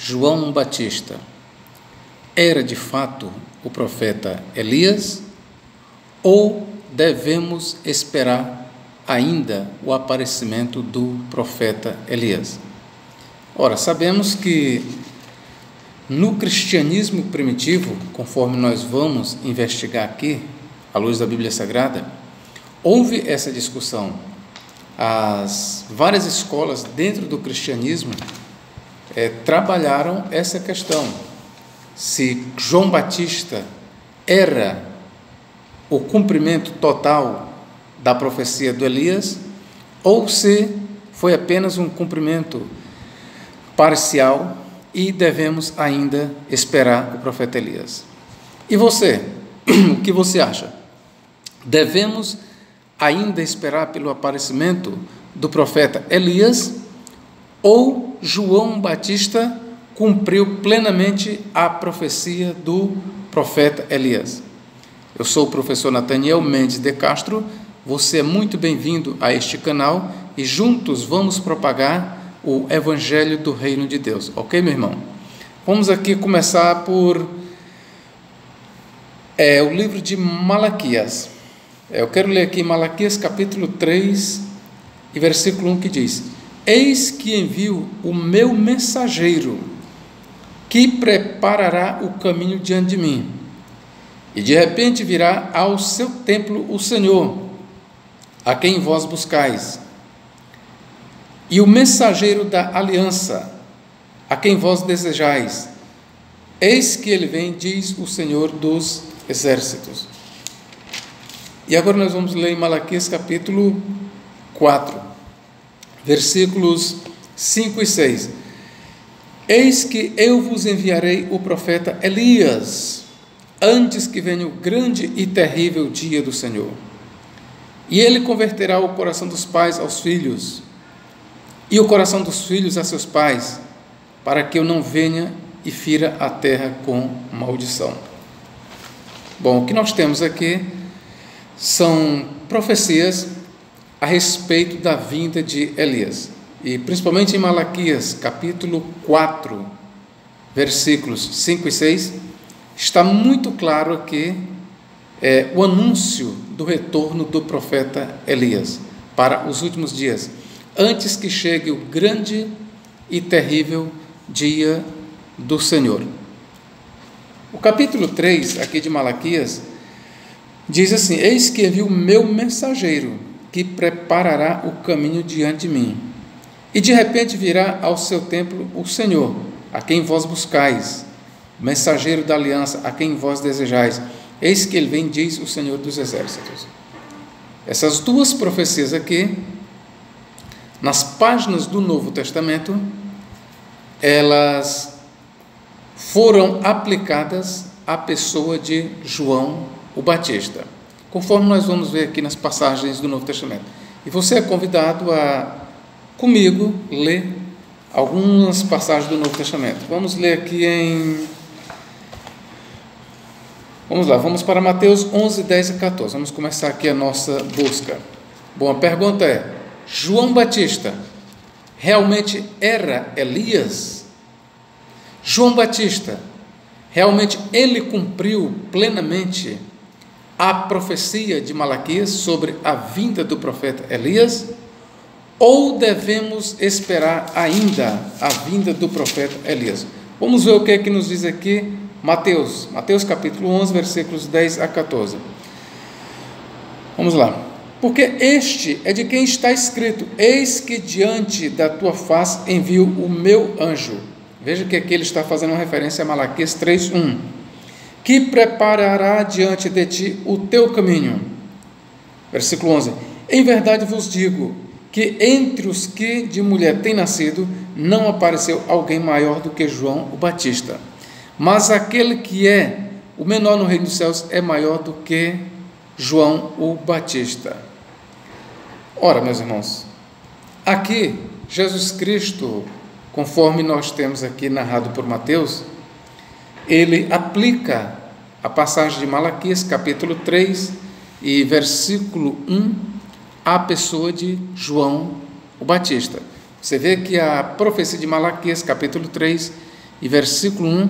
João Batista era de fato o profeta Elias ou devemos esperar ainda o aparecimento do profeta Elias? Ora, sabemos que no cristianismo primitivo, conforme nós vamos investigar aqui, à luz da Bíblia Sagrada, houve essa discussão. As várias escolas dentro do cristianismo trabalharam essa questão, se João Batista era o cumprimento total da profecia do Elias ou se foi apenas um cumprimento parcial e devemos ainda esperar o profeta Elias. E você, o que você acha? Devemos ainda esperar pelo aparecimento do profeta Elias ou João Batista cumpriu plenamente a profecia do profeta Elias? Eu sou o professor Nathaniel Mendes de Castro, você é muito bem-vindo a este canal e juntos vamos propagar o Evangelho do Reino de Deus, ok, meu irmão? Vamos aqui começar por o livro de Malaquias. Eu quero ler aqui Malaquias capítulo 3 e versículo 1 que diz: Eis que envio o meu mensageiro, que preparará o caminho diante de mim. E de repente virá ao seu templo o Senhor, a quem vós buscais, e o mensageiro da aliança, a quem vós desejais. Eis que ele vem, diz o Senhor dos exércitos. E agora nós vamos ler em Malaquias capítulo 4, versículos 5 e 6. Eis que eu vos enviarei o profeta Elias, antes que venha o grande e terrível dia do Senhor. E ele converterá o coração dos pais aos filhos, e o coração dos filhos a seus pais, para que eu não venha e fira a terra com maldição. Bom, o que nós temos aqui são profecias a respeito da vinda de Elias. E principalmente em Malaquias, capítulo 4, versículos 5 e 6, está muito claro aqui o anúncio do retorno do profeta Elias para os últimos dias, antes que chegue o grande e terrível dia do Senhor. O capítulo 3, aqui de Malaquias, diz assim: Eis que envio o meu mensageiro, que preparará o caminho diante de mim. E de repente virá ao seu templo o Senhor, a quem vós buscais, mensageiro da aliança, a quem vós desejais. Eis que ele vem, diz o Senhor dos exércitos. Essas duas profecias aqui, nas páginas do Novo Testamento, elas foram aplicadas à pessoa de João o Batista, conforme nós vamos ver aqui nas passagens do Novo Testamento. E você é convidado a, comigo, ler algumas passagens do Novo Testamento. Vamos ler aqui vamos para Mateus 11, 10 e 14. Vamos começar aqui a nossa busca. Bom, a pergunta é: João Batista realmente era Elias? João Batista, realmente ele cumpriu plenamente a profecia de Malaquias sobre a vinda do profeta Elias? Ou devemos esperar ainda a vinda do profeta Elias? Vamos ver o que é que nos diz aqui Mateus capítulo 11, versículos 10 a 14. Vamos lá. Porque este é de quem está escrito: Eis que diante da tua face envio o meu anjo. Veja que aqui ele está fazendo uma referência a Malaquias 3:1, que preparará diante de ti o teu caminho. Versículo 11: Em verdade vos digo que entre os que de mulher têm nascido, não apareceu alguém maior do que João o Batista. Mas aquele que é o menor no reino dos céus é maior do que João o Batista. Ora, meus irmãos, aqui Jesus Cristo, conforme nós temos aqui narrado por Mateus, ele aplica a passagem de Malaquias, capítulo 3 e versículo 1, à pessoa de João o Batista. Você vê que a profecia de Malaquias, capítulo 3 e versículo 1,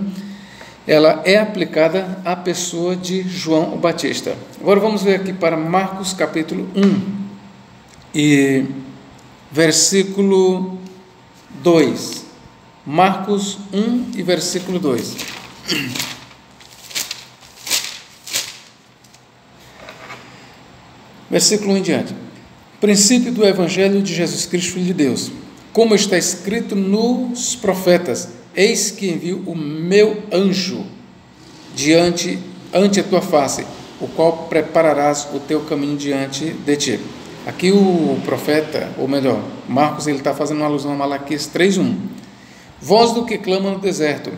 ela é aplicada à pessoa de João o Batista. Agora vamos ver aqui para Marcos capítulo 1 e versículo 2. Marcos 1 e versículo 2. Versículo 1 em diante. Princípio do Evangelho de Jesus Cristo, Filho de Deus. Como está escrito nos profetas: eis que envio o meu anjo ante a tua face, o qual prepararás o teu caminho diante de ti. Aqui o profeta, ou melhor, Marcos, ele está fazendo uma alusão a Malaquias 3:1. Voz do que clama no deserto: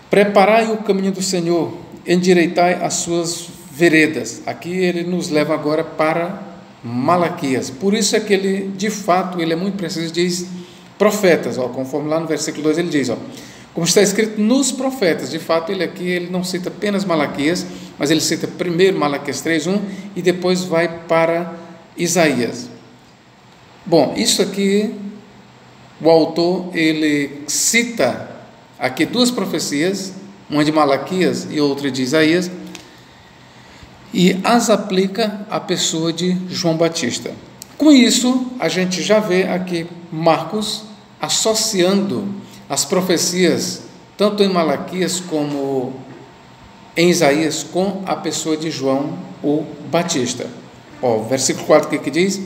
preparai o caminho do Senhor, endireitai as suas veredas. Aqui ele nos leva agora para Malaquias. Por isso é que ele, de fato, ele é muito preciso, diz profetas, conforme lá no versículo 2 ele diz, como está escrito nos profetas. De fato, ele aqui ele não cita apenas Malaquias, mas ele cita primeiro Malaquias 3:1 e depois vai para Isaías. Bom, isso aqui, o autor, ele cita aqui duas profecias, uma de Malaquias e outra de Isaías, e as aplica à pessoa de João Batista. Com isso, a gente já vê aqui Marcos associando as profecias, tanto em Malaquias como em Isaías, com a pessoa de João o Batista. Versículo 4, o que diz?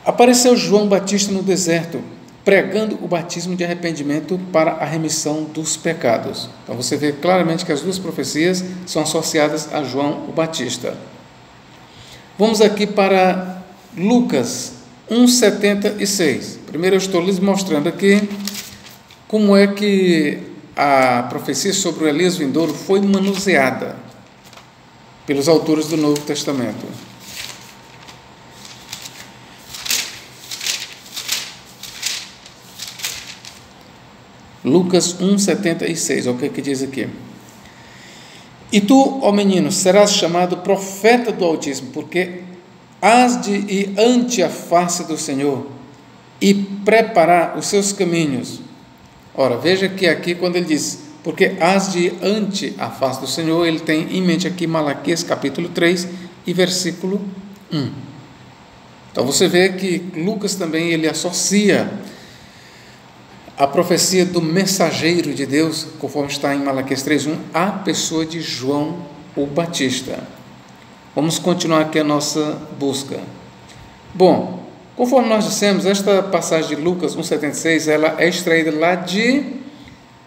Apareceu João Batista no deserto, pregando o batismo de arrependimento para a remissão dos pecados. Então você vê claramente que as duas profecias são associadas a João o Batista. Vamos aqui para Lucas 1,76. Primeiro eu estou lhes mostrando aqui como é que a profecia sobre o Elias vindouro foi manuseada pelos autores do Novo Testamento. Lucas 1,76, olha o que diz aqui. E tu, ó menino, serás chamado profeta do Altíssimo, porque hás de ir ante a face do Senhor e preparar os seus caminhos. Ora, veja que aqui quando ele diz, porque hás de ir ante a face do Senhor, ele tem em mente aqui Malaquias capítulo 3 e versículo 1. Então você vê que Lucas também ele associa a profecia do mensageiro de Deus, conforme está em Malaquias 3:1, a pessoa de João o Batista. Vamos continuar aqui a nossa busca. Bom, conforme nós dissemos, esta passagem de Lucas 1,76, ela é extraída lá de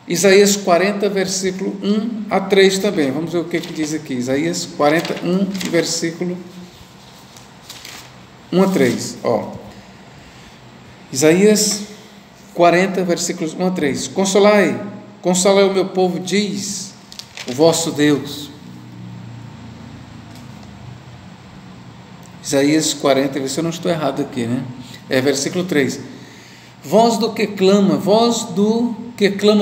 Isaías 40, versículo 1 a 3 também. Vamos ver o que diz aqui. Isaías 41, versículo 1 a 3. Isaías 40, versículos 1 a 3. Consolai o meu povo, diz o vosso Deus. Isaías 40, vê se eu não estou errado aqui, né? Versículo 3. Voz do que clama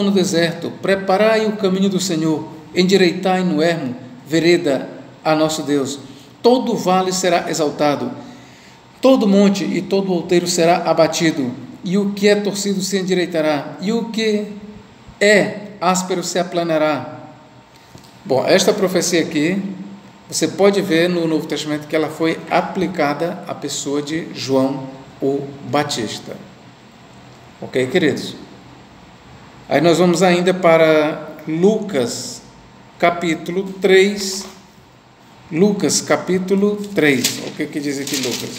no deserto, preparai o caminho do Senhor, endireitai no ermo vereda a nosso Deus. Todo vale será exaltado, todo monte e todo outeiro será abatido, e o que é torcido se endireitará, e o que é áspero se aplanará. Bom, esta profecia aqui, você pode ver no Novo Testamento que ela foi aplicada à pessoa de João o Batista. Ok, queridos? Aí nós vamos ainda para Lucas, capítulo 3. Lucas, capítulo 3. O que diz aqui Lucas?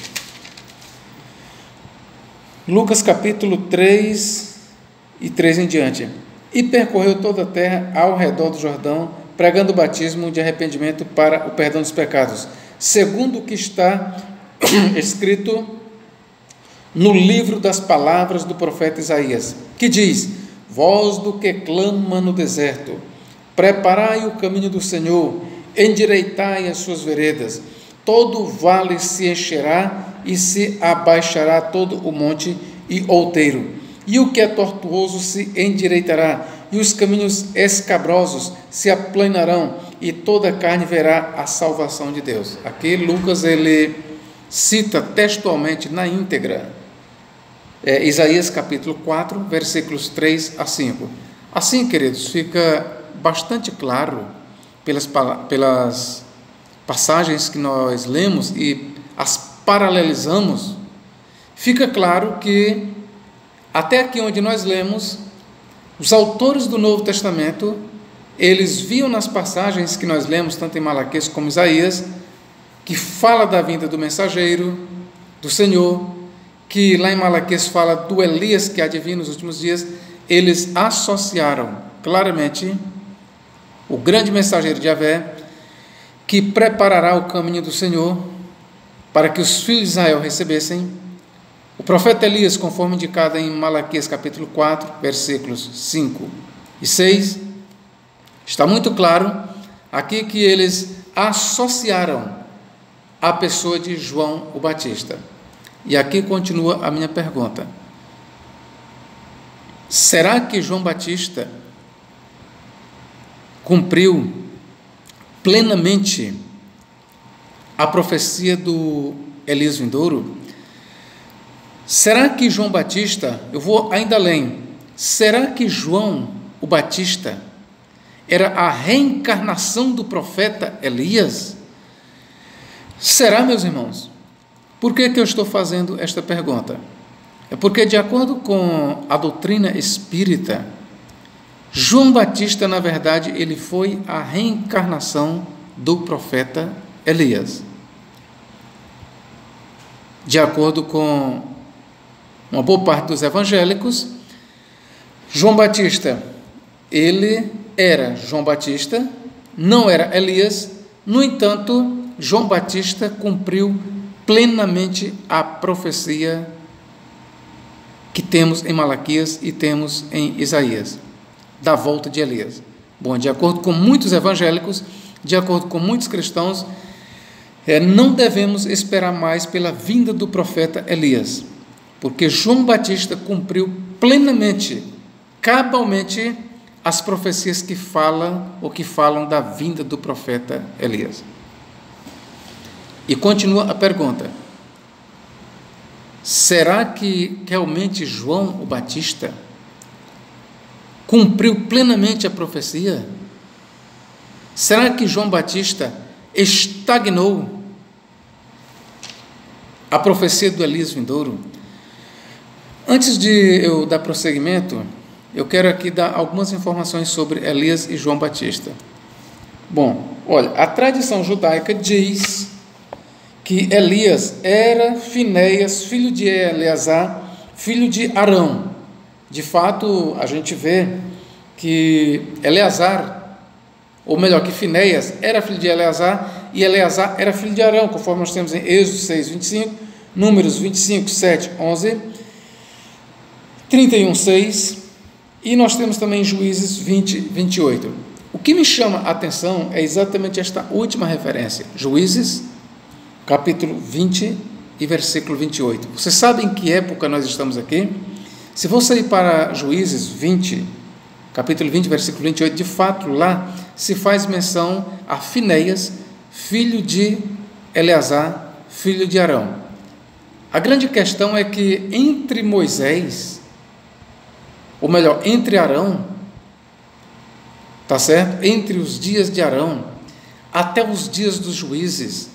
Lucas capítulo 3 e 3 em diante. E percorreu toda a terra ao redor do Jordão, pregando o batismo de arrependimento para o perdão dos pecados, segundo o que está escrito no livro das palavras do profeta Isaías, que diz: voz do que clama no deserto, preparai o caminho do Senhor, endireitai as suas veredas, todo vale se encherá e se abaixará todo o monte e outeiro, e o que é tortuoso se endireitará, e os caminhos escabrosos se aplanarão, e toda a carne verá a salvação de Deus. Aqui Lucas ele cita textualmente na íntegra Isaías capítulo 4, versículos 3 a 5. Assim, queridos, fica bastante claro pelas passagens que nós lemos e as paralelizamos, fica claro que até aqui onde nós lemos, os autores do Novo Testamento, eles viam nas passagens que nós lemos, tanto em Malaquias como em Isaías, que fala da vinda do mensageiro, do Senhor, que lá em Malaquias fala do Elias que há de vir nos últimos dias. Eles associaram claramente o grande mensageiro de Yahvé, que preparará o caminho do Senhor para que os filhos de Israel recebessem. O profeta Elias, conforme indicado em Malaquias capítulo 4, versículos 5 e 6, está muito claro aqui que eles associaram a pessoa de João o Batista. E aqui continua a minha pergunta. Será que João Batista cumpriu plenamente a profecia do Elias vindouro? Será que João Batista, eu vou ainda além, será que João o Batista era a reencarnação do profeta Elias? Será, meus irmãos? Por que eu estou fazendo esta pergunta? É porque, de acordo com a doutrina espírita, João Batista, na verdade, ele foi a reencarnação do profeta Elias. De acordo com uma boa parte dos evangélicos, João Batista, ele era João Batista, não era Elias. No entanto, João Batista cumpriu plenamente a profecia que temos em Malaquias e temos em Isaías, da volta de Elias. Bom, de acordo com muitos evangélicos, de acordo com muitos cristãos, não devemos esperar mais pela vinda do profeta Elias, porque João Batista cumpriu plenamente, cabalmente, as profecias que falam da vinda do profeta Elias. E continua a pergunta: será que realmente João o Batista cumpriu plenamente a profecia? Será que João Batista estagnou a profecia do Elias vindouro? Antes de eu dar prosseguimento, eu quero aqui dar algumas informações sobre Elias e João Batista. Bom, olha, a tradição judaica diz que Elias era Finéias, filho de Eleazar, filho de Arão. De fato, a gente vê que Eleazar, ou melhor, que Finéias era filho de Eleazar, e Eleazar era filho de Arão, conforme nós temos em Êxodo 6, 25, Números 25, 7, 11, 31, 6, e nós temos também Juízes 20, 28. O que me chama a atenção é exatamente esta última referência, Juízes, capítulo 20 e versículo 28. Vocês sabem em que época nós estamos aqui? Se você ir para Juízes 20, capítulo 20, versículo 28, de fato, lá se faz menção a Finéias, filho de Eleazar, filho de Arão. A grande questão é que entre Moisés, ou melhor, entre Arão, tá certo? Entre os dias de Arão, até os dias dos juízes,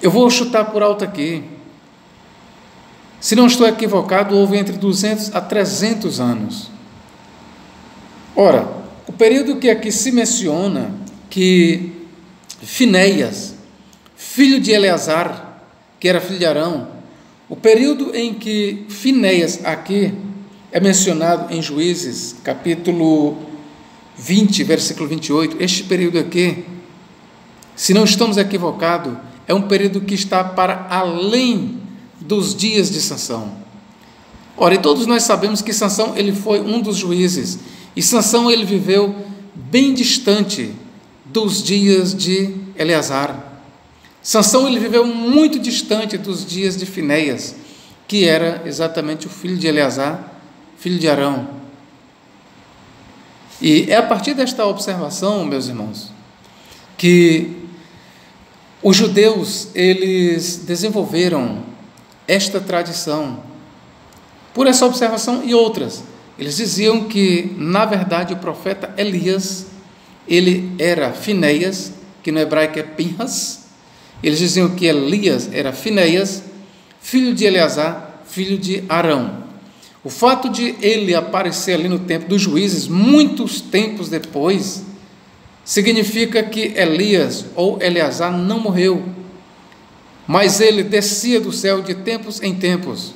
eu vou chutar por alto aqui, se não estou equivocado, houve entre 200 a 300 anos. Ora, o período que aqui se menciona, que Finéias, filho de Eleazar, que era filho de Arão, o período em que Finéias aqui é mencionado em Juízes, capítulo 20, versículo 28, este período aqui, se não estamos equivocados, é um período que está para além dos dias de Sansão. Ora, e todos nós sabemos que Sansão, ele foi um dos juízes, e Sansão, ele viveu bem distante dos dias de Eleazar. Sansão, ele viveu muito distante dos dias de Finéias, que era exatamente o filho de Eleazar, filho de Arão. E é a partir desta observação, meus irmãos, que os judeus, eles desenvolveram esta tradição, por essa observação e outras. Eles diziam que, na verdade, o profeta Elias, ele era Finéias, que no hebraico é Pinhas. Eles diziam que Elias era Finéias, filho de Eleazar, filho de Arão. O fato de ele aparecer ali no tempo dos juízes, muitos tempos depois, significa que Elias ou Eleazar não morreu, mas ele descia do céu de tempos em tempos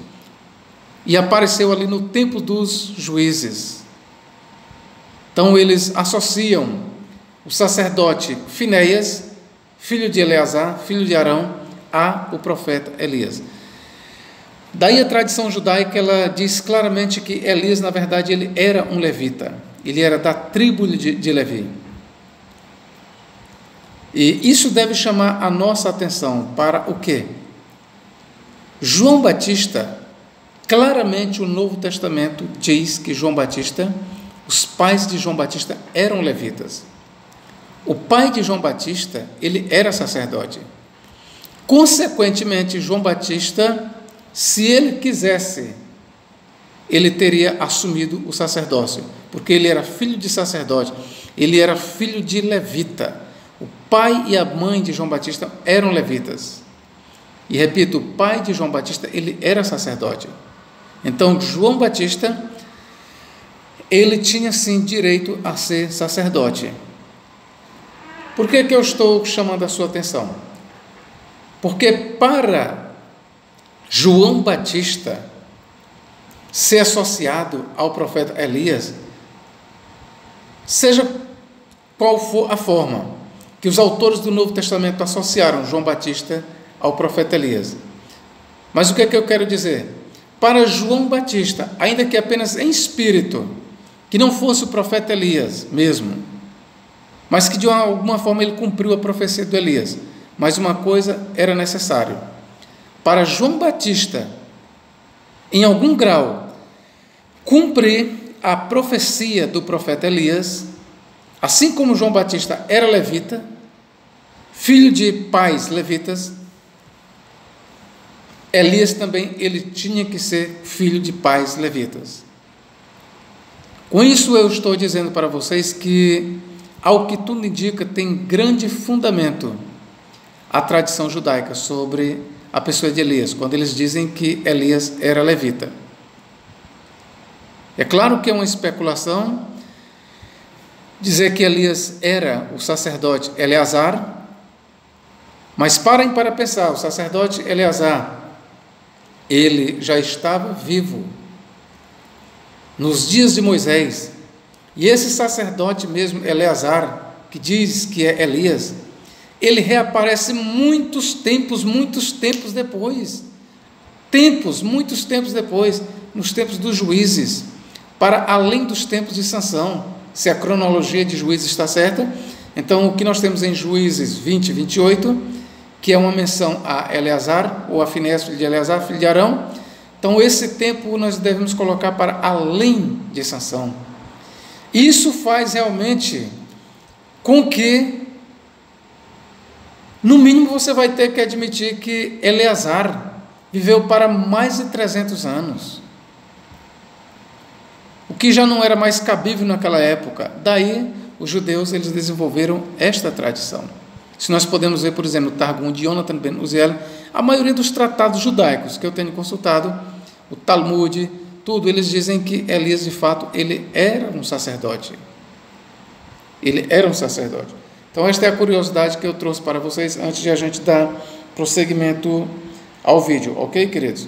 e apareceu ali no tempo dos juízes. Então eles associam o sacerdote Finéias, filho de Eleazar, filho de Arão, ao profeta Elias. Daí a tradição judaica, ela diz claramente que Elias, na verdade, ele era um levita, ele era da tribo de Levi. E isso deve chamar a nossa atenção para o quê? João Batista, claramente o Novo Testamento diz que João Batista, os pais de João Batista eram levitas. O pai de João Batista, ele era sacerdote. Consequentemente, João Batista, se ele quisesse, ele teria assumido o sacerdócio, porque ele era filho de sacerdote, ele era filho de levita. O pai e a mãe de João Batista eram levitas. E repito, o pai de João Batista, ele era sacerdote. Então, João Batista, ele tinha sim direito a ser sacerdote. Por que eu estou chamando a sua atenção? Porque para João Batista ser associado ao profeta Elias, seja qual for a forma que os autores do Novo Testamento associaram João Batista ao profeta Elias. Mas o que eu quero dizer? Para João Batista, ainda que apenas em espírito, que não fosse o profeta Elias mesmo, mas que de alguma forma ele cumpriu a profecia do Elias, mas uma coisa era necessário: para João Batista, em algum grau, cumprir a profecia do profeta Elias, assim como João Batista era levita, filho de pais levitas, Elias também ele tinha que ser filho de pais levitas. Com isso eu estou dizendo para vocês que, ao que tudo indica, tem grande fundamento a tradição judaica sobre a pessoa de Elias, quando eles dizem que Elias era levita. É claro que é uma especulação dizer que Elias era o sacerdote Eleazar, mas parem para pensar, o sacerdote Eleazar, ele já estava vivo nos dias de Moisés, e esse sacerdote mesmo, Eleazar, que diz que é Elias, ele reaparece muitos tempos depois, muitos tempos depois, nos tempos dos juízes, para além dos tempos de Sansão. Se a cronologia de Juízes está certa, então o que nós temos em Juízes 20 e 28, que é uma menção a Eleazar, ou a Finéias, filho de Eleazar, filho de Arão, então esse tempo nós devemos colocar para além de Sansão. Isso faz realmente com que, no mínimo, você vai ter que admitir que Eleazar viveu para mais de 300 anos, o que já não era mais cabível naquela época. Daí, os judeus eles desenvolveram esta tradição. Se nós podemos ver, por exemplo, o Targum de Jonathan ben Uziel, a maioria dos tratados judaicos que eu tenho consultado, o Talmud, tudo, eles dizem que Elias, de fato, ele era um sacerdote. Ele era um sacerdote. Então, esta é a curiosidade que eu trouxe para vocês antes de a gente dar prosseguimento ao vídeo, ok, queridos?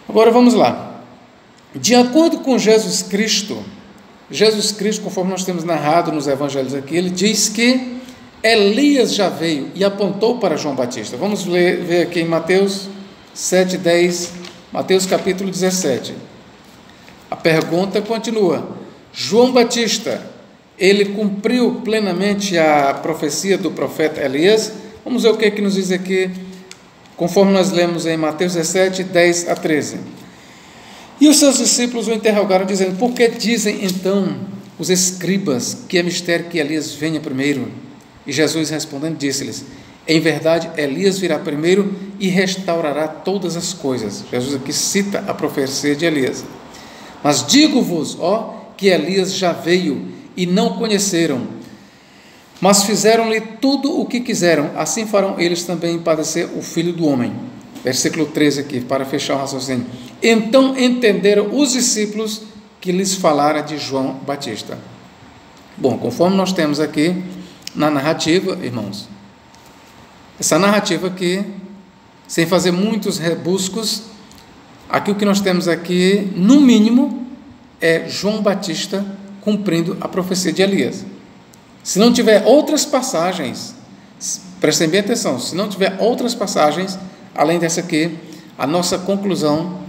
Agora, vamos lá. De acordo com Jesus Cristo, conforme nós temos narrado nos evangelhos aqui, ele diz que Elias já veio e apontou para João Batista. Vamos ver aqui em Mateus 7:10, Mateus capítulo 17. A pergunta continua: João Batista, ele cumpriu plenamente a profecia do profeta Elias? Vamos ver o que é que nos diz aqui, conforme nós lemos em Mateus 17, 10 a 13. E os seus discípulos o interrogaram, dizendo: por que dizem então os escribas que é mistério que Elias venha primeiro? E Jesus respondendo disse-lhes: em verdade, Elias virá primeiro e restaurará todas as coisas. Jesus aqui cita a profecia de Elias. Mas digo-vos, que Elias já veio e não conheceram, mas fizeram-lhe tudo o que quiseram, assim farão eles também padecer o Filho do Homem. Versículo 13 aqui, para fechar o raciocínio. Então entenderam os discípulos que lhes falara de João Batista. Bom, conforme nós temos aqui na narrativa, irmãos, essa narrativa aqui, sem fazer muitos rebuscos, aqui o que nós temos aqui, no mínimo, é João Batista cumprindo a profecia de Elias. Se não tiver outras passagens, prestem bem atenção, se não tiver outras passagens, além dessa aqui, a nossa conclusão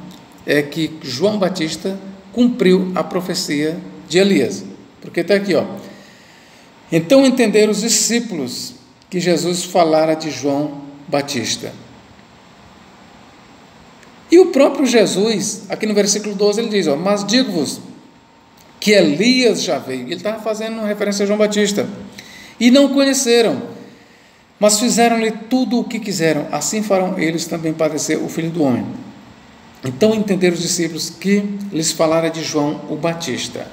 é que João Batista cumpriu a profecia de Elias. Porque está aqui, Então entenderam os discípulos que Jesus falara de João Batista. E o próprio Jesus, aqui no versículo 12, ele diz, mas digo-vos que Elias já veio. Ele estava fazendo referência a João Batista. E não conheceram, mas fizeram-lhe tudo o que quiseram. Assim farão eles também padecer o Filho do Homem. Então entenderam os discípulos que lhes falara de João o Batista.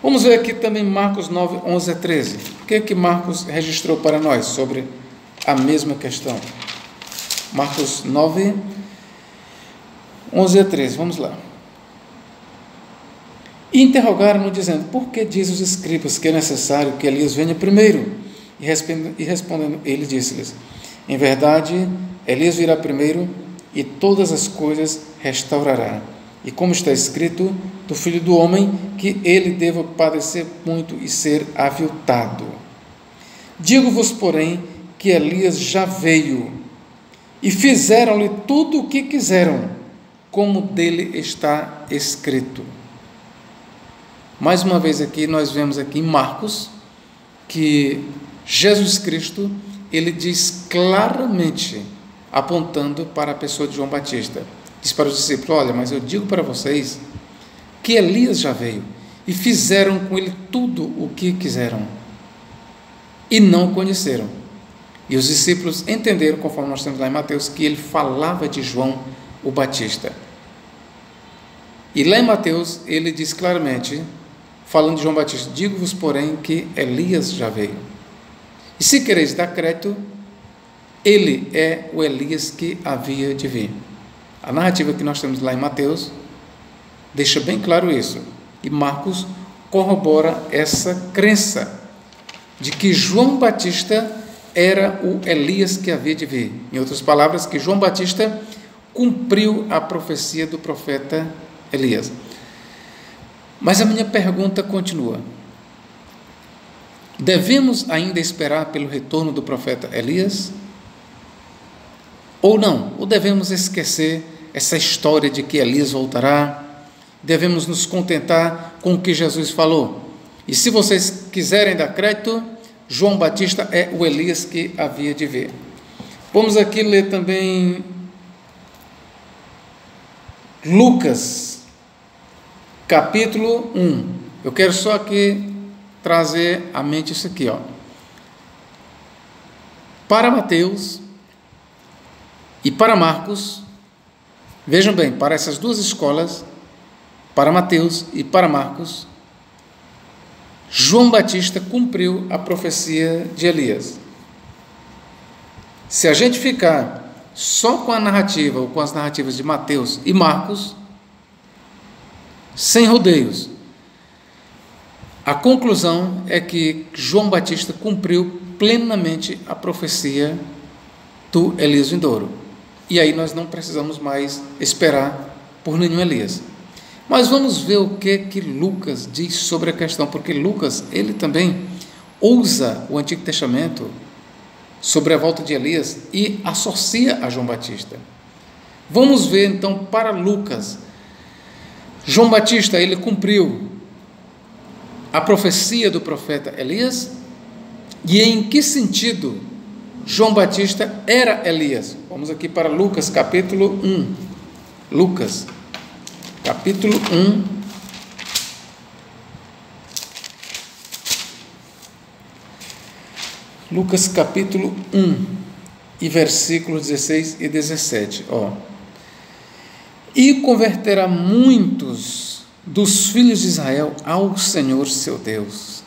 Vamos ver aqui também Marcos 9, 11 a 13. O que é que Marcos registrou para nós sobre a mesma questão? Marcos 9, 11 a 13, vamos lá. E interrogaram-no, dizendo, por que diz os escribas que é necessário que Elias venha primeiro? E respondendo, ele disse-lhes, em verdade, Elias virá primeiro e todas as coisas restaurará. E como está escrito, do Filho do Homem, que ele deva padecer muito e ser aviltado. Digo-vos, porém, que Elias já veio, e fizeram-lhe tudo o que quiseram, como dele está escrito. Mais uma vez aqui, nós vemos aqui em Marcos, que Jesus Cristo, ele diz claramente, apontando para a pessoa de João Batista, diz para os discípulos, olha, mas eu digo para vocês, que Elias já veio, e fizeram com ele tudo o que quiseram, e não o conheceram. E os discípulos entenderam, conforme nós temos lá em Mateus, que ele falava de João o Batista. E lá em Mateus, ele diz claramente, falando de João Batista, digo-vos, porém, que Elias já veio. E se quereis dar crédito, ele é o Elias que havia de vir. A narrativa que nós temos lá em Mateus deixa bem claro isso. E Marcos corrobora essa crença de que João Batista era o Elias que havia de vir. Em outras palavras, que João Batista cumpriu a profecia do profeta Elias. Mas a minha pergunta continua. Devemos ainda esperar pelo retorno do profeta Elias? Ou não? Ou devemos esquecer essa história de que Elias voltará? Devemos nos contentar com o que Jesus falou? E se vocês quiserem dar crédito, João Batista é o Elias que havia de vir. Vamos aqui ler também Lucas, capítulo 1. Eu quero só aqui trazer à mente isso aqui, Para Mateus e para Marcos, vejam bem, para essas duas escolas, para Mateus e para Marcos, João Batista cumpriu a profecia de Elias. Se a gente ficar só com a narrativa ou com as narrativas de Mateus e Marcos, sem rodeios, a conclusão é que João Batista cumpriu plenamente a profecia do Elias vindouro. E aí nós não precisamos mais esperar por nenhum Elias. Mas vamos ver o que Lucas diz sobre a questão, porque Lucas, ele também usa o Antigo Testamento sobre a volta de Elias e associa a João Batista. Vamos ver então para Lucas. João Batista, ele cumpriu a profecia do profeta Elias, e em que sentido João Batista era Elias? Vamos aqui para Lucas, capítulo 1. Lucas, capítulo 1. Lucas, capítulo 1, e versículos 16 e 17. E converterá muitos dos filhos de Israel ao Senhor seu Deus.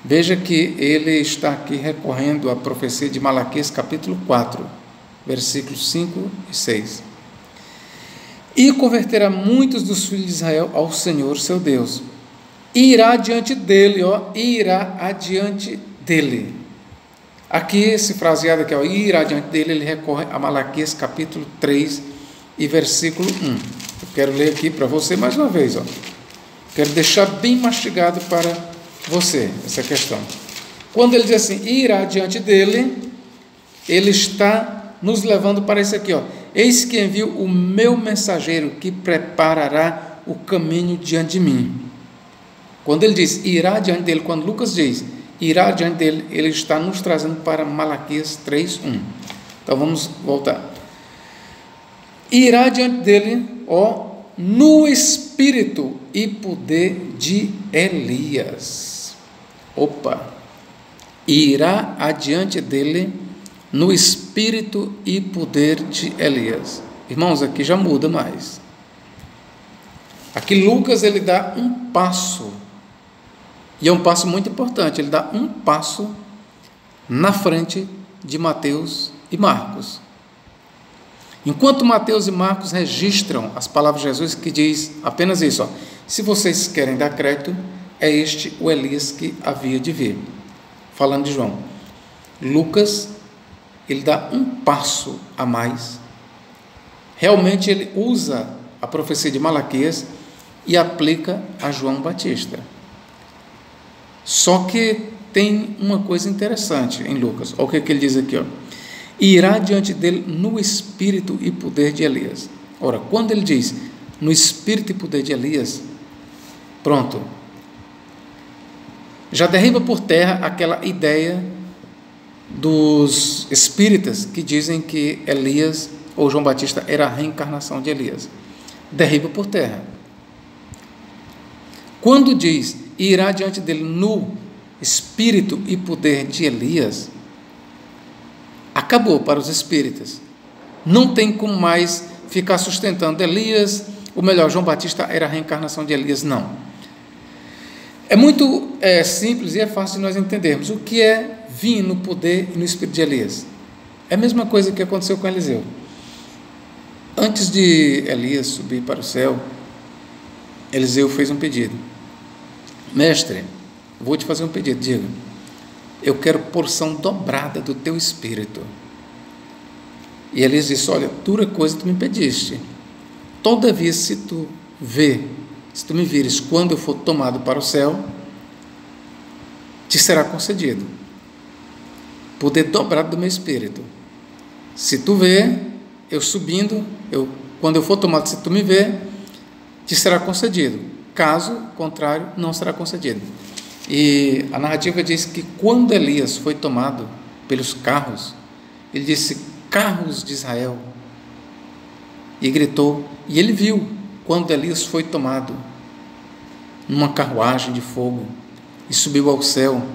Veja que ele está aqui recorrendo à profecia de Malaquias capítulo 4, versículos 5 e 6. E converterá muitos dos filhos de Israel ao Senhor seu Deus, e irá adiante dele, irá adiante dele. Aqui, esse fraseado aqui, irá adiante dele, ele recorre a Malaquias capítulo 3 e versículo 1. Eu quero ler aqui para você mais uma vez, quero deixar bem mastigado para você essa questão. Quando ele diz assim, irá adiante dele, ele está nos levando para isso aqui, eis que envio o meu mensageiro que preparará o caminho diante de mim. Quando ele diz irá diante dele, quando Lucas diz irá diante dele, ele está nos trazendo para Malaquias 3:1. Então vamos voltar. Irá diante dele, no espírito e poder de Elias. Irá adiante dele no espírito e poder de Elias. Irmãos, aqui já muda mais. Aqui Lucas, ele dá um passo, e é um passo muito importante, ele dá um passo na frente de Mateus e Marcos. Enquanto Mateus e Marcos registram as palavras de Jesus, que diz apenas isso, se vocês querem dar crédito, é este o Elias que havia de vir. Falando de João. Lucas, ele dá um passo a mais. Realmente ele usa a profecia de Malaquias e aplica a João Batista. Só que tem uma coisa interessante em Lucas. Olha o que ele diz aqui, irá diante dele no espírito e poder de Elias. Ora, quando ele diz no espírito e poder de Elias, pronto, já derriba por terra aquela ideia dos espíritas que dizem que Elias ou João Batista era a reencarnação de Elias. Derriba por terra. Quando diz irá diante dele no espírito e poder de Elias, acabou para os espíritas. Não tem como mais ficar sustentando Elias, ou melhor, João Batista era a reencarnação de Elias, não. É muito simples e é fácil de nós entendermos o que é vir no poder e no espírito de Elias. É a mesma coisa que aconteceu com Eliseu. Antes de Elias subir para o céu, Eliseu fez um pedido. Mestre, vou te fazer um pedido, diga, eu quero porção dobrada do teu espírito. E Elias disse, olha, dura coisa tu me pediste. Todavia, se tu me vires quando eu for tomado para o céu, te será concedido poder dobrado do meu espírito. Se tu vê eu subindo, quando eu for tomado, se tu me ver, te será concedido. Caso contrário, não será concedido. E a narrativa diz que quando Elias foi tomado pelos carros, ele disse, carros de Israel, e gritou, e ele viu quando Elias foi tomado numa carruagem de fogo e subiu ao céu.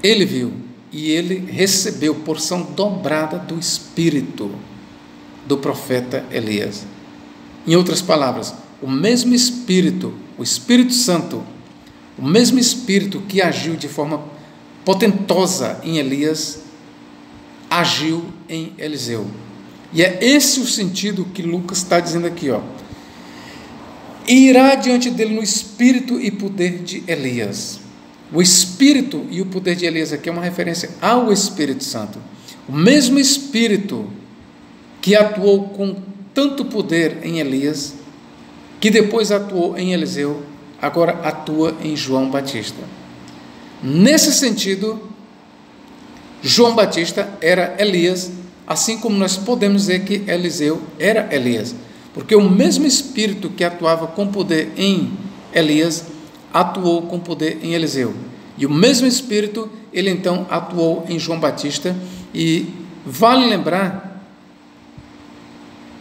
Ele viu e ele recebeu porção dobrada do espírito do profeta Elias. Em outras palavras, o mesmo Espírito, o Espírito Santo, o mesmo Espírito que agiu de forma potentosa em Elias, agiu em Eliseu. E é esse o sentido que Lucas está dizendo aqui, irá diante dele no espírito e poder de Elias. O espírito e o poder de Elias aqui é uma referência ao Espírito Santo. O mesmo Espírito que atuou com tanto poder em Elias, que depois atuou em Eliseu, agora atua em João Batista. Nesse sentido, João Batista era Elias, assim como nós podemos dizer que Eliseu era Elias, porque o mesmo Espírito que atuava com poder em Elias, atuou com poder em Eliseu, e o mesmo Espírito, ele então atuou em João Batista. E vale lembrar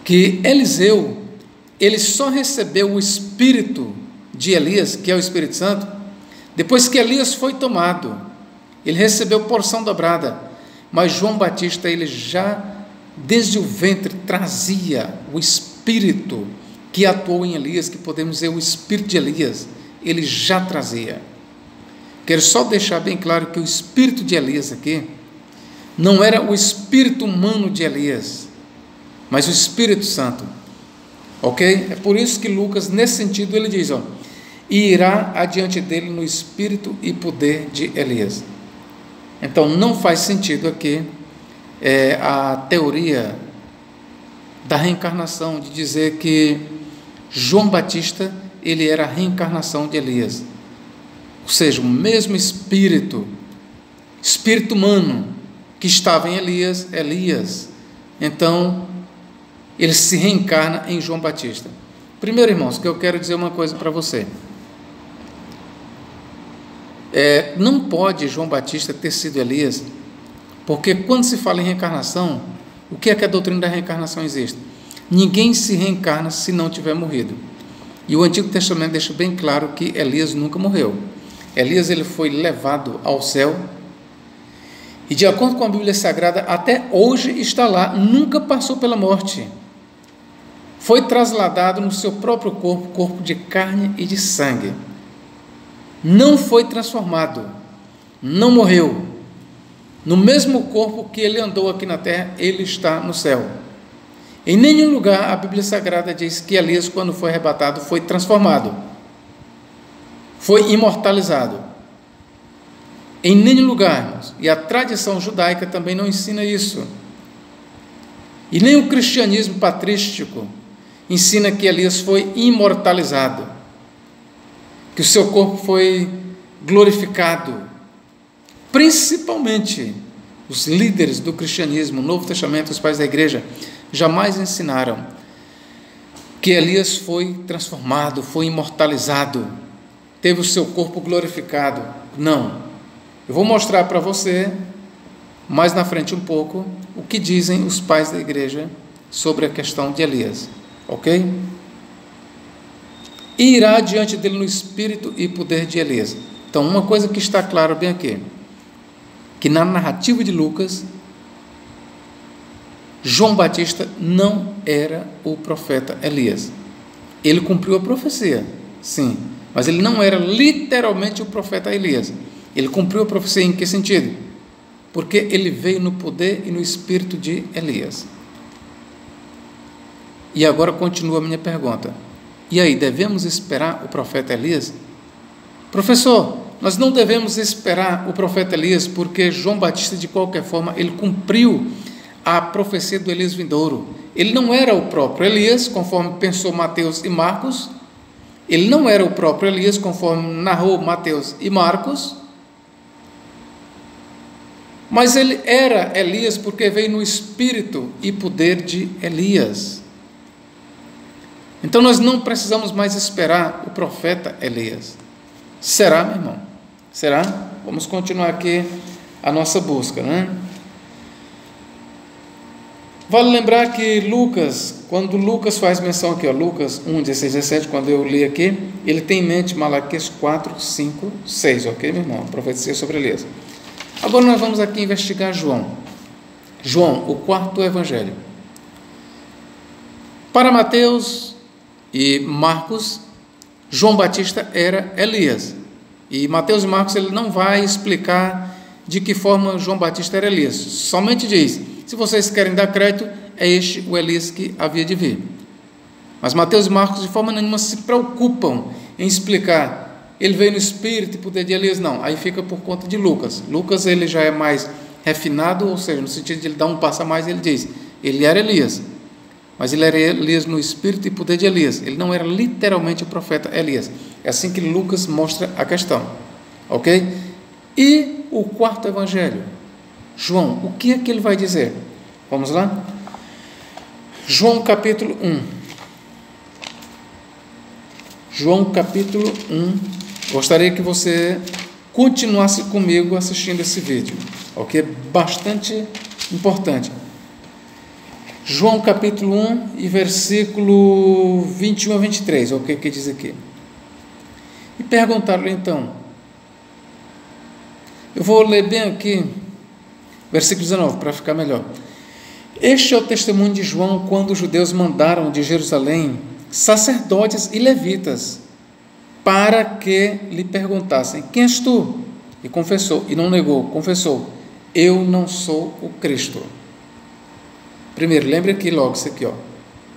que Eliseu, ele só recebeu o Espírito de Elias, que é o Espírito Santo, depois que Elias foi tomado. Ele recebeu porção dobrada, mas João Batista, ele já desde o ventre trazia o Espírito espírito que atuou em Elias, que podemos dizer o espírito de Elias, ele já trazia. Quero só deixar bem claro que o espírito de Elias aqui não era o espírito humano de Elias, mas o Espírito Santo, ok? É por isso que Lucas, nesse sentido, ele diz, e irá adiante dele no espírito e poder de Elias. Então, não faz sentido aqui a teoria da reencarnação, de dizer que João Batista, ele era a reencarnação de Elias, ou seja, o mesmo espírito humano que estava em Elias, então ele se reencarna em João Batista. Primeiro, irmãos, que eu quero dizer uma coisa para você, não pode João Batista ter sido Elias, porque quando se fala em reencarnação, o que é que a doutrina da reencarnação existe? Ninguém se reencarna se não tiver morrido. E o Antigo Testamento deixa bem claro que Elias nunca morreu. Elias, ele foi levado ao céu, e de acordo com a Bíblia Sagrada, até hoje está lá, nunca passou pela morte. Foi trasladado no seu próprio corpo de carne e de sangue. Não foi transformado, não morreu. No mesmo corpo que ele andou aqui na terra, ele está no céu. Em nenhum lugar a Bíblia Sagrada diz que Elias, quando foi arrebatado, foi transformado, foi imortalizado. Em nenhum lugar, irmãos. E a tradição judaica também não ensina isso. E nem o cristianismo patrístico ensina que Elias foi imortalizado, que o seu corpo foi glorificado. Principalmente os líderes do cristianismo, o Novo Testamento, os pais da igreja, jamais ensinaram que Elias foi transformado, foi imortalizado, teve o seu corpo glorificado. Não. Eu vou mostrar para você, mais na frente um pouco, o que dizem os pais da igreja sobre a questão de Elias, ok? E irá diante dele no espírito e poder de Elias. Então, uma coisa que está clara bem aqui, que na narrativa de Lucas, João Batista não era o profeta Elias. Ele cumpriu a profecia, sim, mas ele não era literalmente o profeta Elias. Ele cumpriu a profecia em que sentido? Porque ele veio no poder e no espírito de Elias. E agora continua a minha pergunta. E aí, devemos esperar o profeta Elias? Professor, nós não devemos esperar o profeta Elias, porque João Batista, de qualquer forma, ele cumpriu a profecia do Elias vindouro. Ele não era o próprio Elias, conforme pensou Mateus e Marcos. Ele não era o próprio Elias, conforme narrou Mateus e Marcos. Mas ele era Elias porque veio no espírito e poder de Elias. Então nós não precisamos mais esperar o profeta Elias. Será, meu irmão? Será? Vamos continuar aqui a nossa busca, né? Vale lembrar que Lucas, quando Lucas faz menção aqui, Lucas 1, 16, 17, quando eu li aqui, ele tem em mente Malaquias 4, 5, 6, ok, meu irmão? Profecia sobre Elias. Agora nós vamos aqui investigar João. João, o quarto evangelho. Para Mateus e Marcos, João Batista era Elias. E Mateus e Marcos, ele não vai explicar de que forma João Batista era Elias. Somente diz, se vocês querem dar crédito, é este o Elias que havia de vir. Mas Mateus e Marcos, de forma nenhuma, se preocupam em explicar, ele veio no espírito e poder de Elias, não. Aí fica por conta de Lucas. Lucas, ele já é mais refinado, ou seja, no sentido de ele dar um passo a mais, ele diz, ele era Elias, mas ele era Elias no espírito e poder de Elias. Ele não era literalmente o profeta Elias. É assim que Lucas mostra a questão, ok? E o quarto evangelho, João, o que é que ele vai dizer? Vamos lá? João capítulo 1. João capítulo 1. Gostaria que você continuasse comigo assistindo esse vídeo, ok? Bastante importante. João capítulo 1 e versículo 21 a 23, o que diz aqui? E perguntaram-lhe então, eu vou ler bem aqui, versículo 19, para ficar melhor. Este é o testemunho de João quando os judeus mandaram de Jerusalém sacerdotes e levitas para que lhe perguntassem: quem és tu? E confessou, e não negou, confessou: eu não sou o Cristo. Primeiro, lembre aqui logo isso aqui, ó.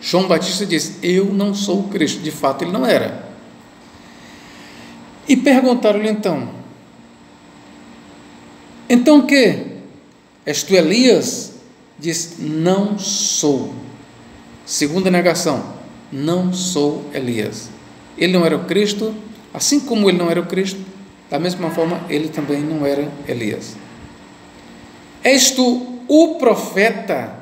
João Batista disse: eu não sou o Cristo. De fato ele não era. E perguntaram-lhe então o que? És tu Elias? Diz: não sou. Segunda negação: não sou Elias. Ele não era o Cristo, assim como ele não era o Cristo, da mesma forma ele também não era Elias. És tu o profeta?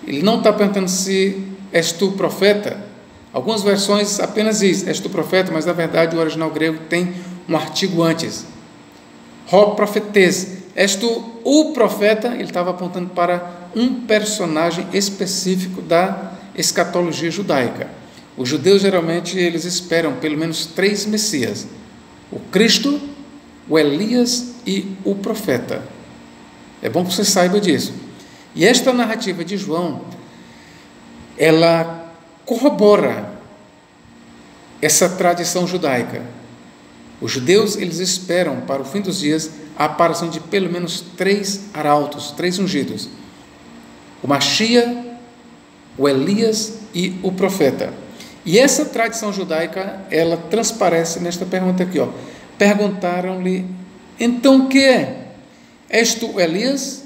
Ele não está perguntando se és tu profeta. Algumas versões apenas diz és tu profeta, mas na verdade o original grego tem um artigo antes. Ho profetes. És tu o profeta? Ele estava apontando para um personagem específico da escatologia judaica. Os judeus geralmente eles esperam pelo menos 3 Messias: o Cristo, o Elias e o profeta. É bom que você saiba disso. E esta narrativa de João, ela corrobora essa tradição judaica. Os judeus eles esperam para o fim dos dias a aparição de pelo menos 3 arautos, 3 ungidos: o Mashiach, o Elias e o profeta. E essa tradição judaica, ela transparece nesta pergunta aqui, ó. Perguntaram-lhe: então o que é? És tu Elias?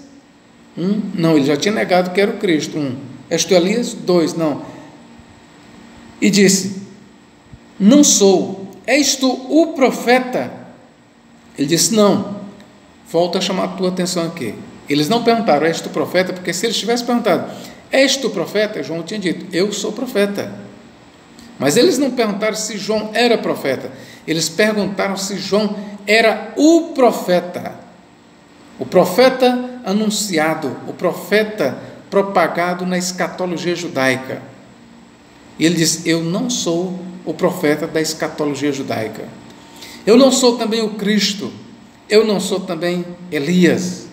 Não, ele já tinha negado que era o Cristo. És tu Elias? 2, não. E disse: não sou. És tu o profeta? Ele disse: não. Volto a chamar a tua atenção aqui. Eles não perguntaram: és tu profeta? Porque se eles tivessem perguntado: és tu profeta? João tinha dito: eu sou profeta. Mas eles não perguntaram se João era profeta. Eles perguntaram se João era o profeta. O profeta anunciado, o profeta propagado na escatologia judaica. E ele diz: eu não sou o profeta da escatologia judaica. Eu não sou também o Cristo. Eu não sou também Elias.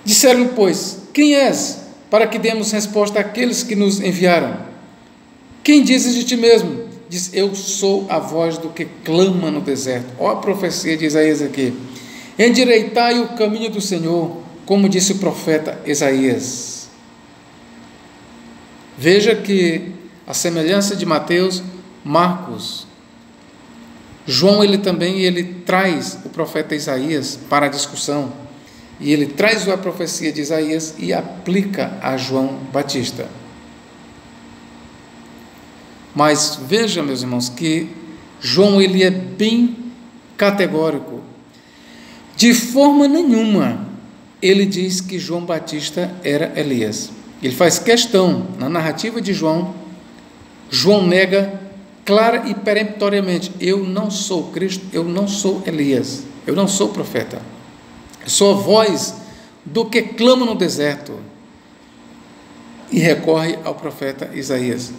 Disseram, pois: quem és? Para que demos resposta àqueles que nos enviaram. Quem dizes de ti mesmo? Diz: eu sou a voz do que clama no deserto. Olha a profecia de Isaías aqui: endireitai o caminho do Senhor, como disse o profeta Isaías. Veja que a semelhança de Mateus, Marcos, João ele traz o profeta Isaías para a discussão, e ele traz a profecia de Isaías e aplica a João Batista. Mas veja, meus irmãos, que João ele é bem categórico. De forma nenhuma ele diz que João Batista era Elias. Ele faz questão, na narrativa de João, João nega clara e peremptoriamente: eu não sou Cristo, eu não sou Elias, eu não sou profeta. Eu sou a voz do que clama no deserto. E recorre ao profeta Isaías,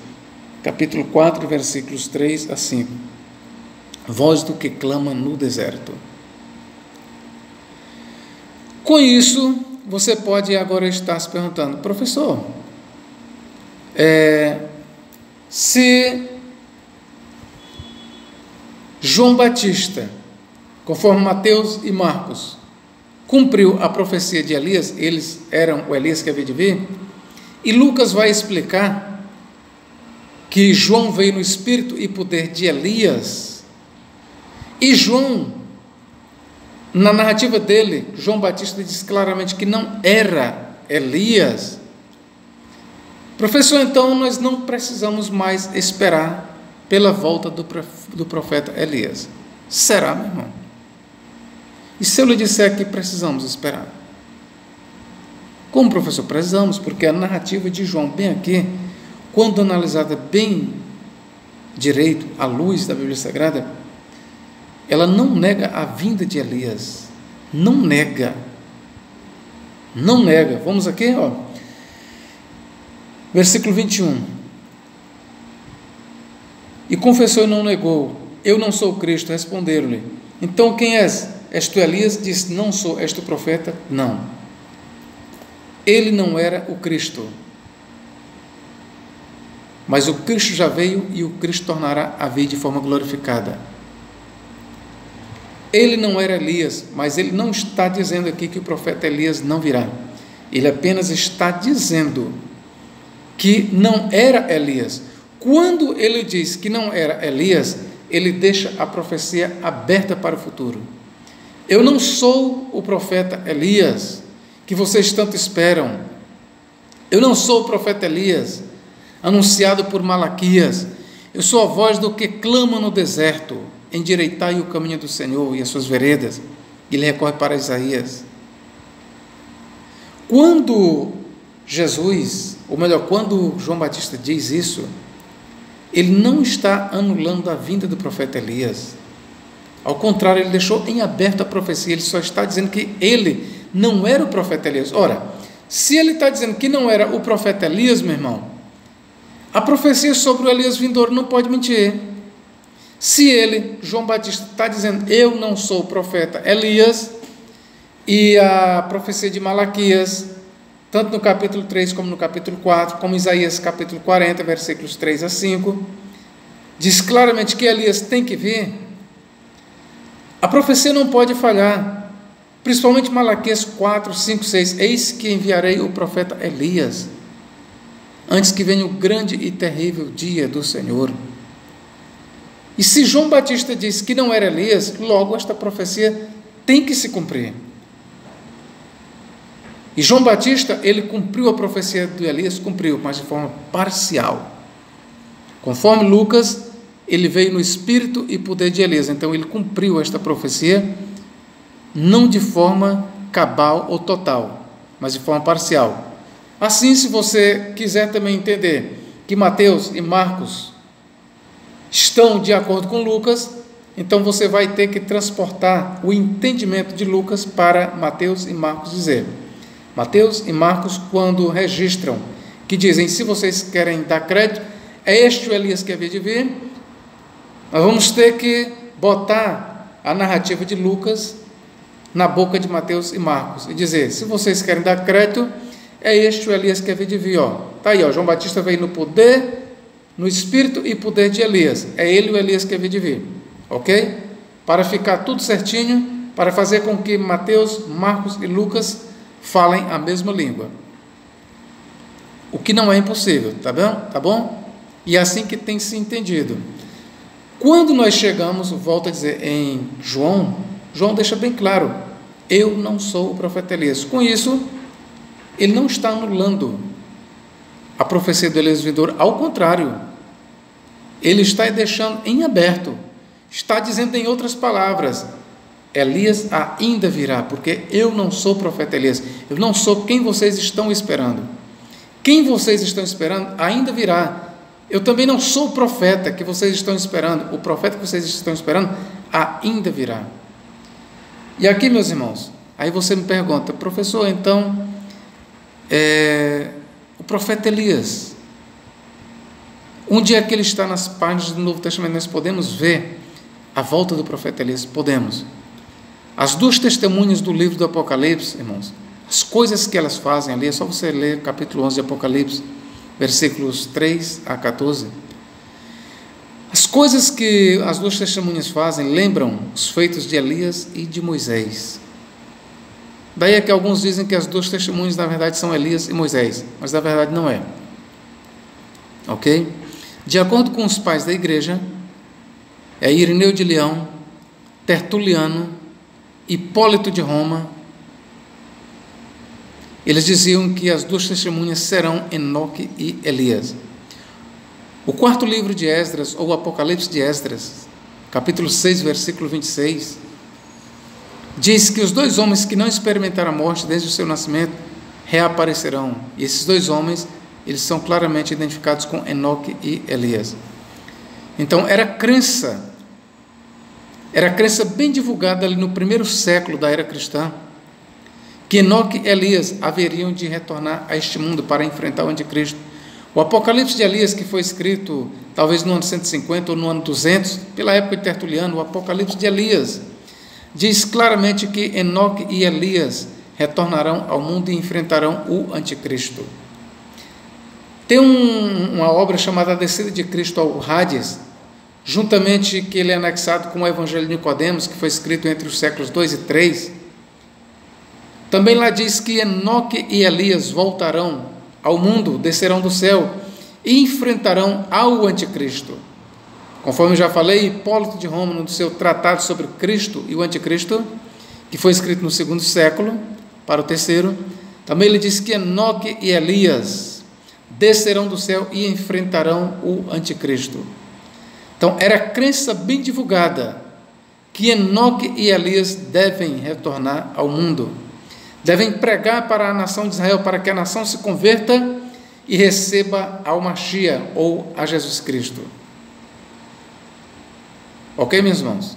capítulo 4, versículos 3 a 5. Voz do que clama no deserto. Com isso, você pode agora estar se perguntando: professor, se João Batista, conforme Mateus e Marcos, cumpriu a profecia de Elias, eles eram o Elias que havia de vir, e Lucas vai explicar que João veio no espírito e poder de Elias, e João, na narrativa dele, João Batista diz claramente que não era Elias. Professor, então nós não precisamos mais esperar pela volta do profeta Elias. Será, meu irmão? E se eu lhe disser que precisamos esperar? Como, professor? Precisamos, porque a narrativa de João, bem aqui, quando analisada bem direito, à luz da Bíblia Sagrada, ela não nega a vinda de Elias. Não nega. Não nega. Vamos aqui, ó. Versículo 21. E confessou e não negou: eu não sou Cristo. Responderam-lhe: então quem és? És tu Elias? Disse: não sou. És tu profeta? Não. Ele não era o Cristo, mas o Cristo já veio e o Cristo tornará a vir de forma glorificada. Ele não era Elias, mas ele não está dizendo aqui que o profeta Elias não virá. Ele apenas está dizendo que não era Elias. Quando ele diz que não era Elias, ele deixa a profecia aberta para o futuro. Eu não sou o profeta Elias que vocês tanto esperam. Eu não sou o profeta Elias anunciado por Malaquias. Eu sou a voz do que clama no deserto: endireitai o caminho do Senhor e as suas veredas. Ele recorre para Isaías. Quando Jesus, ou melhor, quando João Batista diz isso, ele não está anulando a vinda do profeta Elias. Ao contrário, ele deixou em aberto a profecia. Ele só está dizendo que ele não era o profeta Elias. Ora, se ele está dizendo que não era o profeta Elias, meu irmão, a profecia sobre o Elias vindouro não pode mentir. Se ele, João Batista, está dizendo: eu não sou o profeta Elias, e a profecia de Malaquias, tanto no capítulo 3 como no capítulo 4, como Isaías capítulo 40, versículos 3 a 5, diz claramente que Elias tem que vir, a profecia não pode falhar, principalmente Malaquias 4, 5, 6, eis que enviarei o profeta Elias, antes que venha o grande e terrível dia do Senhor. E se João Batista disse que não era Elias, logo esta profecia tem que se cumprir. E João Batista, ele cumpriu a profecia de Elias, cumpriu, mas de forma parcial. Conforme Lucas, ele veio no espírito e poder de Elias, então ele cumpriu esta profecia, não de forma cabal ou total, mas de forma parcial. Assim, se você quiser também entender que Mateus e Marcos estão de acordo com Lucas, então você vai ter que transportar o entendimento de Lucas para Mateus e Marcos dizer. Mateus e Marcos, quando registram, que dizem: se vocês querem dar crédito, é este o Elias que havia de vir, nós vamos ter que botar a narrativa de Lucas na boca de Mateus e Marcos e dizer: se vocês querem dar crédito, é este o Elias que havia de vir. Está aí, João Batista veio no poder, no espírito e poder de Elias, é ele o Elias que havia de vir, ok? Para ficar tudo certinho, para fazer com que Mateus, Marcos e Lucas falem a mesma língua, o que não é impossível, tá bom? E é assim que tem se entendido. Quando nós chegamos, volto a dizer, em João deixa bem claro: eu não sou o profeta Elias. Com isso, ele não está anulando a profecia do Elias vindouro, ao contrário, ele está deixando em aberto, está dizendo em outras palavras: Elias ainda virá, porque eu não sou o profeta Elias, eu não sou quem vocês estão esperando. Quem vocês estão esperando ainda virá. Eu também não sou o profeta que vocês estão esperando, o profeta que vocês estão esperando ainda virá. E aqui, meus irmãos, aí você me pergunta: professor, então, o profeta Elias, onde é que ele está nas páginas do Novo Testamento? Nós podemos ver a volta do profeta Elias? Podemos. As duas testemunhas do livro do Apocalipse, irmãos, as coisas que elas fazem ali, é só você ler o capítulo 11 de Apocalipse, versículos 3 a 14. As coisas que as duas testemunhas fazem lembram os feitos de Elias e de Moisés. Daí é que alguns dizem que as duas testemunhas, na verdade, são Elias e Moisés, mas na verdade não é. Ok? De acordo com os pais da igreja, é Irineu de Leão, Tertuliano, Hipólito de Roma, eles diziam que as duas testemunhas serão Enoque e Elias. O quarto livro de Esdras, ou o Apocalipse de Esdras, capítulo 6, versículo 26, diz que os dois homens que não experimentaram a morte desde o seu nascimento reaparecerão. E esses dois homens, eles são claramente identificados com Enoque e Elias. Então, era crença bem divulgada ali no primeiro século da era cristã, que Enoque e Elias haveriam de retornar a este mundo para enfrentar o anticristo. O Apocalipse de Elias, que foi escrito talvez no ano 150 ou no ano 200, pela época de Tertuliano, o Apocalipse de Elias diz claramente que Enoque e Elias retornarão ao mundo e enfrentarão o anticristo. Tem uma obra chamada A Descida de Cristo ao Hades, juntamente que ele é anexado com o Evangelho de Nicodemos, que foi escrito entre os séculos 2 e 3. Também lá diz que Enoque e Elias voltarão ao mundo, descerão do céu e enfrentarão ao anticristo. Conforme eu já falei, Hipólito de Roma, no seu tratado sobre Cristo e o anticristo, que foi escrito no segundo século para o terceiro, também ele diz que Enoque e Elias descerão do céu e enfrentarão o anticristo. Então, era crença bem divulgada que Enoque e Elias devem retornar ao mundo, devem pregar para a nação de Israel, para que a nação se converta e receba ao Mashiach, ou a Jesus Cristo. Ok, meus irmãos?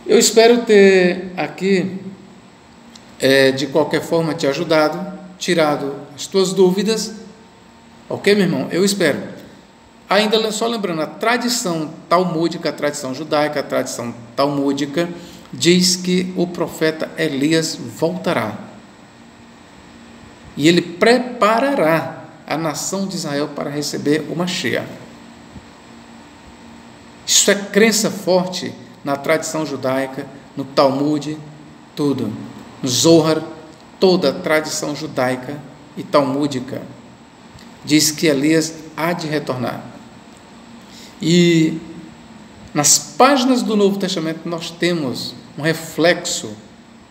Eu espero ter aqui, de qualquer forma, te ajudado, tirado as tuas dúvidas. Ok, meu irmão? Eu espero. Ainda só lembrando, a tradição talmúdica, a tradição judaica, a tradição talmúdica, diz que o profeta Elias voltará. E ele preparará a nação de Israel para receber o Mashiach. Isso é crença forte na tradição judaica, no Talmud, tudo. No Zohar, toda a tradição judaica e talmúdica diz que Elias há de retornar. E nas páginas do Novo Testamento nós temos um reflexo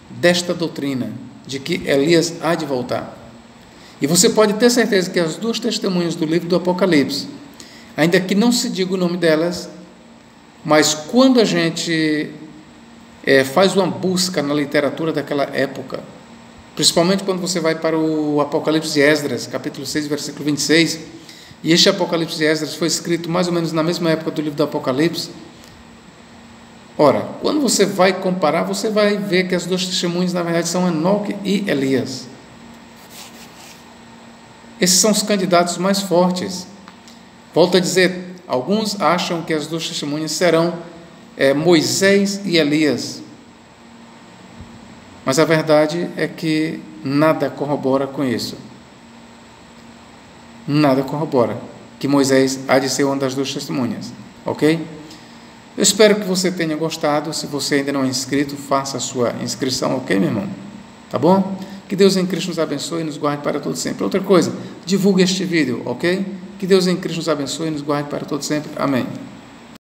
desta doutrina, de que Elias há de voltar. E você pode ter certeza que as duas testemunhas do livro do Apocalipse, ainda que não se diga o nome delas, mas quando a gente faz uma busca na literatura daquela época, principalmente quando você vai para o Apocalipse de Esdras, capítulo 6, versículo 26, e este Apocalipse de Esdras foi escrito mais ou menos na mesma época do livro do Apocalipse. Ora, quando você vai comparar, você vai ver que as duas testemunhas, na verdade, são Enoque e Elias. Esses são os candidatos mais fortes. Volto a dizer, alguns acham que as duas testemunhas serão Moisés e Elias. Mas a verdade é que nada corrobora com isso. Nada corrobora que Moisés há de ser uma das duas testemunhas. Ok? Eu espero que você tenha gostado. Se você ainda não é inscrito, faça a sua inscrição. Ok, meu irmão? Tá bom? Que Deus em Cristo nos abençoe e nos guarde para todo sempre. Outra coisa, divulgue este vídeo, ok? Que Deus em Cristo nos abençoe e nos guarde para todo sempre. Amém.